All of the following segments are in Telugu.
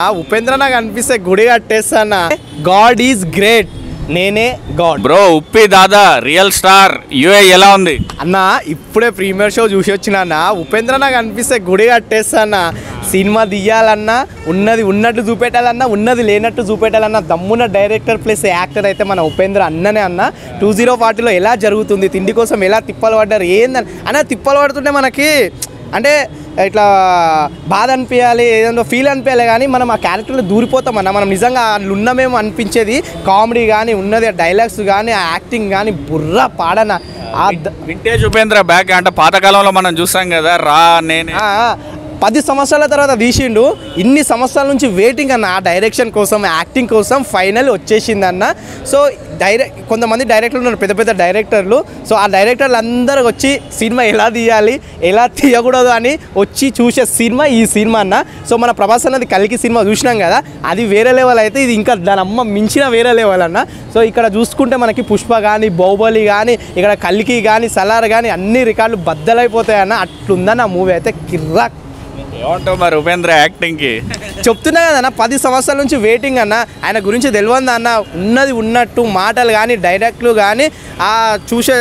ఉపేంద్ర నాకు అనిపిస్తే గుడి కట్టేస్తానా. గాడ్ ఈజ్ గ్రేట్, నేనే గాడ్. బ్రో ఉప్పి దాదా రియల్ స్టార్ యూఏ ఎలా ఉంది అన్న? ఇప్పుడే ప్రీమియర్ షో చూసి వచ్చినా. ఉపేంద్ర నాకు అనిపిస్తే గుడి కట్టేస్తానా. సినిమా తీయాలన్నా ఉన్నది ఉన్నట్టు చూపెట్టాలన్నా ఉన్నది లేనట్టు చూపెట్టాలన్నా దమ్మున్న డైరెక్టర్ ప్లస్ యాక్టర్ అయితే మన ఉపేంద్ర అన్ననే అన్న. 2040లో ఎలా జరుగుతుంది, తిండి కోసం ఎలా తిప్పలు పడ్డారు ఏందని అన్న. తిప్పలు పడుతుంటే మనకి అంటే ఇట్లా బాధ అనిపించాలి, ఏదో ఫీల్ అనిపించాలి, కానీ మనం ఆ క్యారెక్టర్లో దూరిపోతామన్న. మనం నిజంగా వాళ్ళు ఉన్నమేమో అనిపించేది. కామెడీ కానీ ఉన్నది, డైలాగ్స్ కానీ, ఆ యాక్టింగ్ కానీ బుర్ర పాడన. వింటేజ్ ఉపేంద్ర బ్యాక్ అంటే పాతకాలంలో మనం చూసాం కదా రా నేను 10 సంవత్సరాల తర్వాత తీసిండు. ఇన్ని సంవత్సరాల నుంచి వెయిటింగ్ అన్న ఆ డైరెక్షన్ కోసం, యాక్టింగ్ కోసం. ఫైనల్ వచ్చేసింది అన్న. సో కొంతమంది డైరెక్టర్లు ఉన్నారు, పెద్ద పెద్ద డైరెక్టర్లు. సో ఆ డైరెక్టర్లు అందరూ వచ్చి సినిమా ఎలా తీయాలి, ఎలా తీయకూడదు అని వచ్చి చూసే సినిమా ఈ సినిమా అన్న. సో మన ప్రభాస్ అన్నది కల్కి సినిమా చూసినాం కదా, అది వేరే లెవెల్ అయితే ఇది ఇంకా దాని అమ్మ మించిన వేరే లెవెల్ అన్న. సో ఇక్కడ చూసుకుంటే మనకి పుష్ప కానీ, బాహుబలి కానీ, ఇక్కడ కల్కి కానీ, సలార్ కానీ అన్ని రికార్డులు బద్దలైపోతాయన్న. అట్లుందన్న మూవీ అయితే కిర్రాక్. ఏమంటావు మరి ఉపేంద్ర యాక్టింగ్ కి? చెప్తున్నా కదన్న 10 సంవత్సరాల నుంచి వెయిటింగ్ అన్న. ఆయన గురించి తెలియదు అన్న. ఉన్నది ఉన్నట్టు మాటలు కానీ, డైరెక్ట్లు కానీ, ఆ చూసే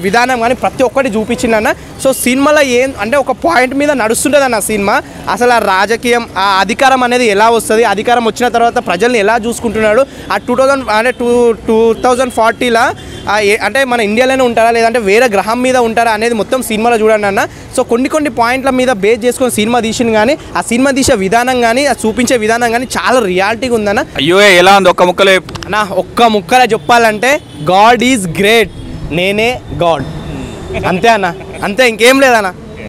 విధానం కానీ ప్రతి ఒక్కటి చూపించిందన్న. సో సినిమాలో ఏం అంటే ఒక పాయింట్ మీద నడుస్తుంటుంది అన్న సినిమా. అసలు ఆ రాజకీయం, ఆ అధికారం అనేది ఎలా వస్తుంది, అధికారం వచ్చిన తర్వాత ప్రజల్ని ఎలా చూసుకుంటున్నాడు, ఆ 2040లో అంటే మన ఇండియాలోనే ఉంటారా లేదంటే వేరే గ్రహం మీద ఉంటారా అనేది మొత్తం సినిమాలో చూడండి అన్న. సో కొన్ని పాయింట్ల మీద బేస్ చేసుకొని సినిమా తీసింది, కానీ ఆ సినిమా తీసే విధానం కానీ, ఆ చూపించే విధానం కానీ చాలా రియాలిటీగా ఉందన్న. అయ్యో ఎలా ఉంది ఒక్క ముక్కలో అన్న? ఒక్క ముక్కలో చెప్పాలంటే గాడ్ ఈజ్ గ్రేట్, నేనే గాడ్. అంతే అన్న, అంతే, ఇంకేం లేదన్న.